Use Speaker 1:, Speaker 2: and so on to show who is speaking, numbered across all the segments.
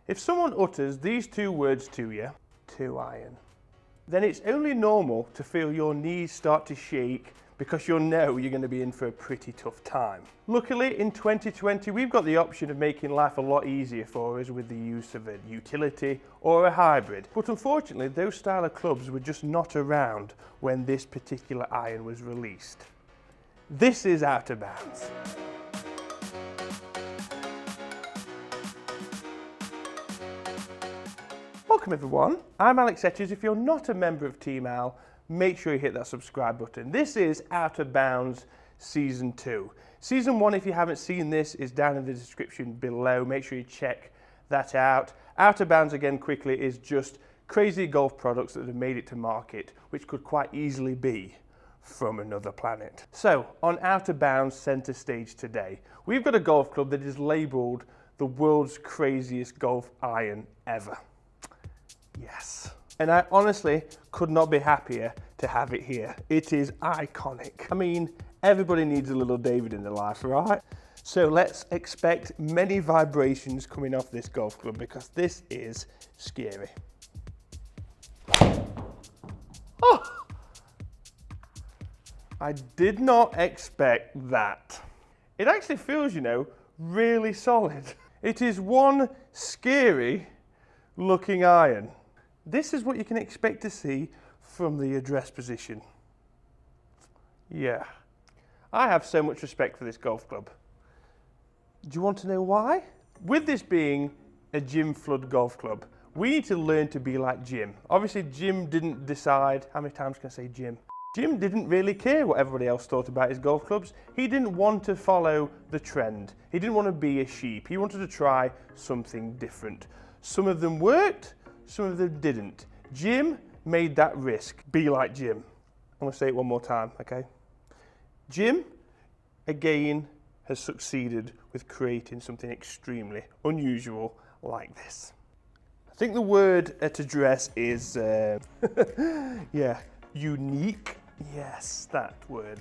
Speaker 1: If someone utters these two words to you, to iron, then it's only normal to feel your knees start to shake because you'll know you're going to be in for a pretty tough time. Luckily, in 2020, we've got the option of making life a lot easier for us with the use of a utility or a hybrid. But unfortunately, those style of clubs were just not around when this particular iron was released. This is Out of Bounds. Welcome everyone, I'm Alex Etches. If you're not a member of Team Al, make sure you hit that subscribe button. This is Out of Bounds Season 2. Season 1, if you haven't seen this, is down in the description below. Make sure you check that out. Out of Bounds, again, quickly, is just crazy golf products that have made it to market, which could quite easily be from another planet. So, on Out of Bounds Centre Stage today, we've got a golf club that is labelled the world's craziest golf iron ever. Yes. And I honestly could not be happier to have it here. It is iconic. I mean, everybody needs a little David in their life, right? So let's expect many vibrations coming off this golf club because this is scary. Oh! I did not expect that. It actually feels, you know, really solid. It is one scary looking iron. This is what you can expect to see from the address position. Yeah. I have so much respect for this golf club. Do you want to know why? With this being a Jim Flood golf club, we need to learn to be like Jim. Obviously, Jim didn't decide, how many times can I say Jim? Jim didn't really care what everybody else thought about his golf clubs. He didn't want to follow the trend. He didn't want to be a sheep. He wanted to try something different. Some of them worked, some of them didn't. Jim made that risk. Be like Jim. I'm going to say it one more time, okay? Jim, again, has succeeded with creating something extremely unusual like this. I think the word to address is, yeah, unique. Yes, that word.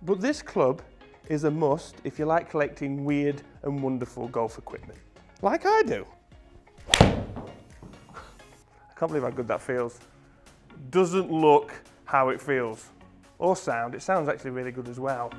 Speaker 1: But this club is a must if you like collecting weird and wonderful golf equipment, like I do. I can't believe how good that feels. Doesn't look how it feels. Or sound. It sounds actually really good as well.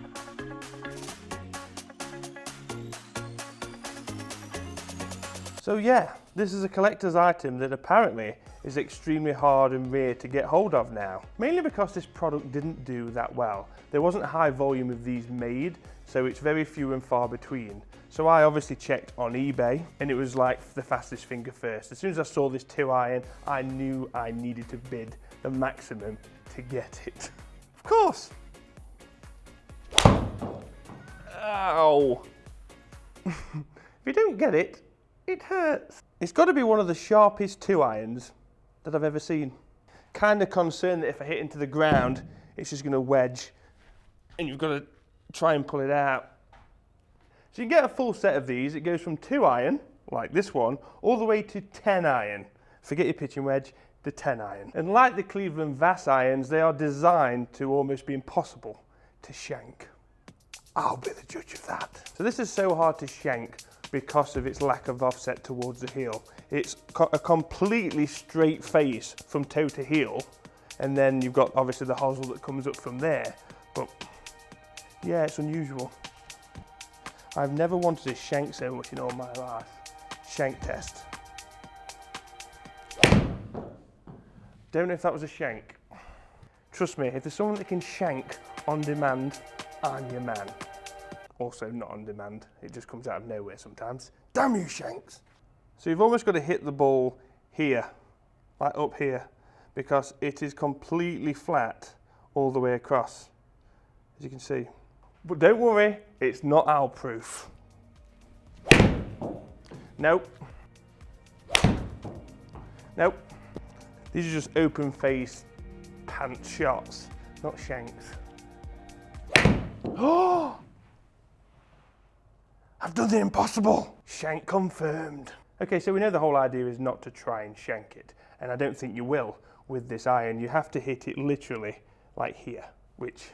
Speaker 1: So yeah, this is a collector's item that apparently is extremely hard and rare to get hold of now. Mainly because this product didn't do that well. There wasn't a high volume of these made, so it's very few and far between. So I obviously checked on eBay and it was like the fastest finger first. As soon as I saw this 2 iron, I knew I needed to bid the maximum to get it. Of course. Ow. If you don't get it, it hurts. It's got to be one of the sharpest 2 irons that I've ever seen. Kind of concerned that if I hit into the ground, it's just going to wedge and you've got to try and pull it out. So you can get a full set of these. It goes from 2 iron, like this one, all the way to 10 iron. Forget your pitching wedge, the 10 iron. And like the Cleveland Vass irons, they are designed to almost be impossible to shank. I'll be the judge of that. So this is so hard to shank because of its lack of offset towards the heel. It's a completely straight face from toe to heel, and then you've got obviously the hosel that comes up from there. But yeah, it's unusual. I've never wanted to shank so much in all my life. Shank test. Don't know if that was a shank. Trust me, if there's someone that can shank on demand, I'm your man. Also not on demand, it just comes out of nowhere sometimes. Damn you, shanks! So you've almost got to hit the ball here, like up here, because it is completely flat all the way across, as you can see. But don't worry, it's not owl-proof. Nope. Nope. These are just open-face pant shots, not shanks. Oh! I've done the impossible! Shank confirmed. Okay, so we know the whole idea is not to try and shank it, and I don't think you will with this iron. You have to hit it literally like here, which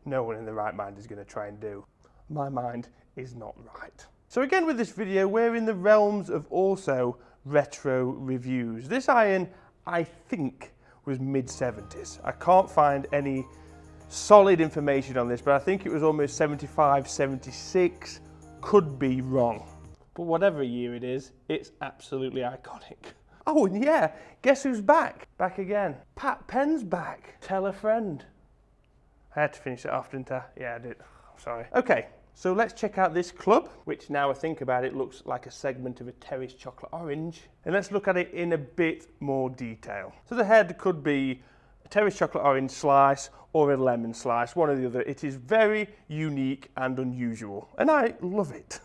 Speaker 1: no one in their right mind is going to try and do. My mind is not right. So again with this video, we're in the realms of also retro reviews. This iron, I think, was mid-70s. I can't find any solid information on this, but I think it was almost 75, 76. Could be wrong. But whatever year it is, it's absolutely iconic. Oh, and yeah, guess who's back? Back again. Pat Penn's back. Tell a friend. I had to finish it off, didn't I? Yeah, I did. Sorry. Okay, so let's check out this club, which now I think about it looks like a segment of a terrace chocolate orange. And let's look at it in a bit more detail. So the head could be a terrace chocolate orange slice or a lemon slice, one or the other. It is very unique and unusual, and I love it.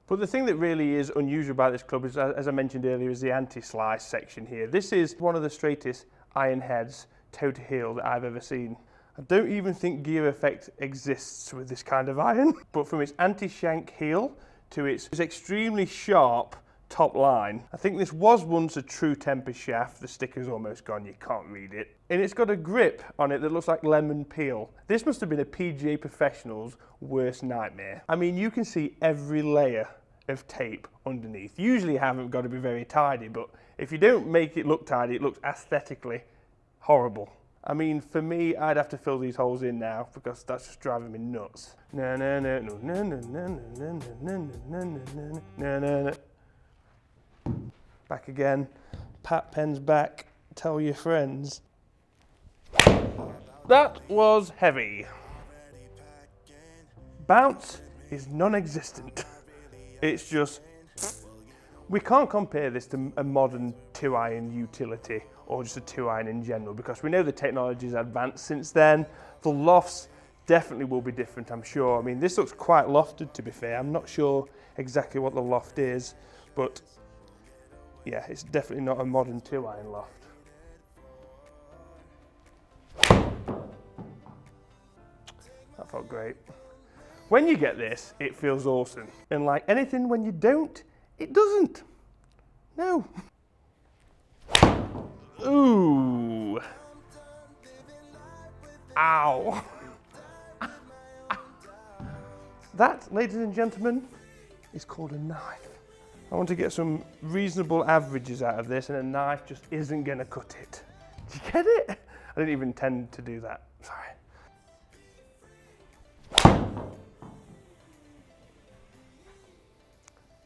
Speaker 1: But the thing that really is unusual about this club is, as I mentioned earlier, is the anti-slice section here. This is one of the straightest iron heads, toe to heel, that I've ever seen. I don't even think gear effect exists with this kind of iron, but from its anti-shank heel to its extremely sharp top line, I think this was once a true temper shaft. The sticker's almost gone, you can't read it. And it's got a grip on it that looks like lemon peel. This must have been a PGA professional's worst nightmare. I mean, you can see every layer of tape underneath. Usually you haven't got to be very tidy, but if you don't make it look tidy, it looks aesthetically horrible. I mean, for me, I'd have to fill these holes in now because that's just driving me nuts. No, no, no, no, no, no, no, no, no, no, no, no, no. Back again. Pat Penn's back. Tell your friends. That was heavy. Bounce is non-existent. It's just... We can't compare this to a modern 2-iron utility or just a 2-iron in general, because we know the technology's advanced since then. The lofts definitely will be different, I'm sure. I mean, this looks quite lofted, to be fair. I'm not sure exactly what the loft is, but yeah, it's definitely not a modern 2-iron loft. That felt great. When you get this, it feels awesome. And like anything, when you don't, it doesn't. No. Ooh. Ow. That, ladies and gentlemen, is called a knife. I want to get some reasonable averages out of this, and a knife just isn't going to cut it. Did you get it? I didn't even intend to do that. Sorry.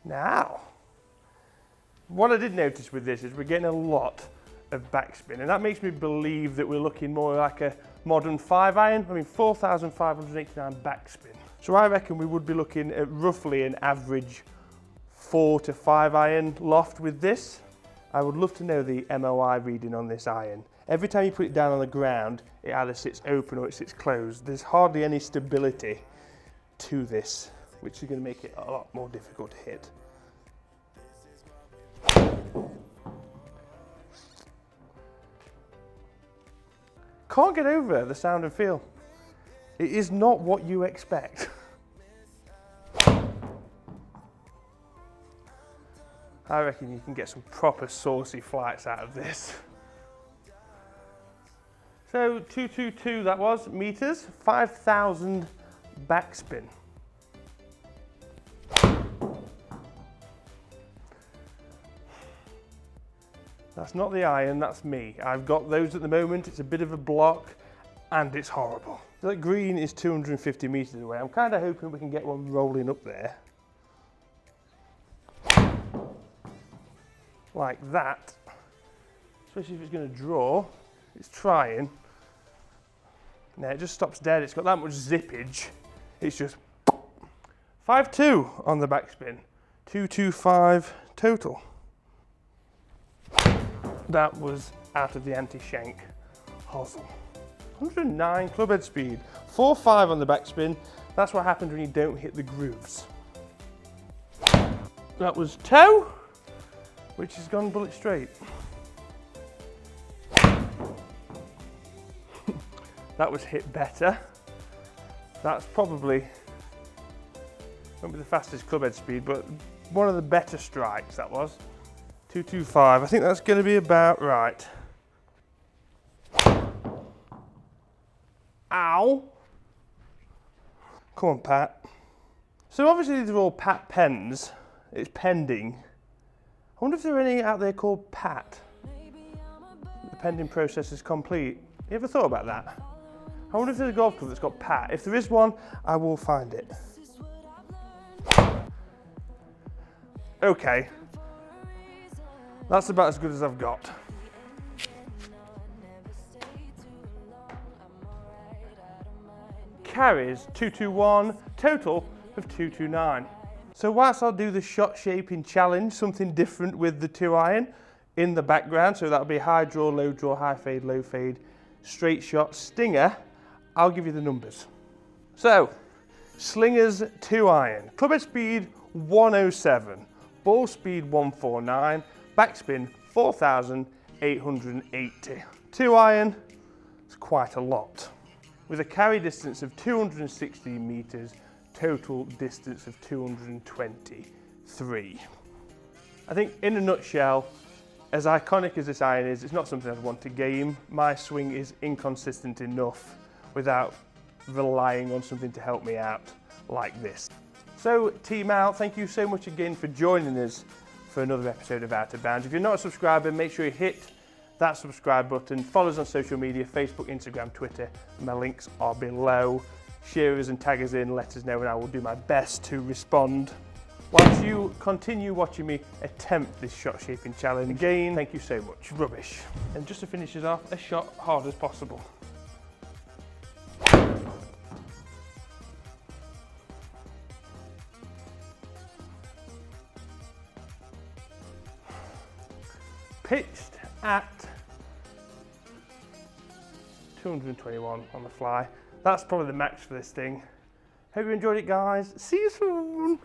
Speaker 1: Now, what I did notice with this is we're getting a lot of backspin, and that makes me believe that we're looking more like a modern 5-iron. I mean, 4,589 backspin. So I reckon we would be looking at roughly an average 4 to 5-iron loft with this. I would love to know the MOI reading on this iron. Every time you put it down on the ground, it either sits open or it sits closed. There's hardly any stability to this, which is going to make it a lot more difficult to hit. Can't get over the sound and feel. It is not what you expect. I reckon you can get some proper saucy flights out of this. So 222 that was, meters, 5,000 backspin. That's not the iron, that's me. I've got those at the moment. It's a bit of a block and it's horrible. That green is 250 meters away. I'm kind of hoping we can get one rolling up there. Like that. Especially if it's going to draw. It's trying. No, it just stops dead. It's got that much zippage. It's just 5.2 on the backspin. 225 total. That was out of the anti-shank hosel. 109 clubhead speed, 4.5 on the backspin. That's what happens when you don't hit the grooves. That was toe, which has gone bullet straight. That was hit better. That's probably, won't be the fastest clubhead speed, but one of the better strikes that was. 225, I think that's going to be about right. Ow! Come on, Pat. So obviously these are all Pat pens. It's pending. I wonder if there are any out there called Pat. The pending process is complete. You ever thought about that? I wonder if there's a golf club that's got Pat. If there is one, I will find it. Okay. That's about as good as I've got. Carries 221, total of 229. So whilst I'll do the shot shaping challenge, something different with the 2-iron in the background, so that'll be high draw, low draw, high fade, low fade, straight shot, stinger, I'll give you the numbers. So, Slingers 2-iron, clubhead speed 107, ball speed 149, backspin 4,880. 2-iron, it's quite a lot. With a carry distance of 260 metres, total distance of 223. I think in a nutshell, as iconic as this iron is, it's not something I'd want to game. My swing is inconsistent enough without relying on something to help me out like this. So Team Al, thank you so much again for joining us for another episode of Out of Bounds. If you're not a subscriber, make sure you hit that subscribe button. Follow us on social media, Facebook, Instagram, Twitter. My links are below. Share us and tag us in, let us know, and I will do my best to respond. Whilst you continue watching me attempt this shot shaping challenge, again, thank you so much. Rubbish. And just to finish us off, a shot hard as possible. Pitched at 221 on the fly. That's probably the max for this thing. Hope you enjoyed it, guys. See you soon.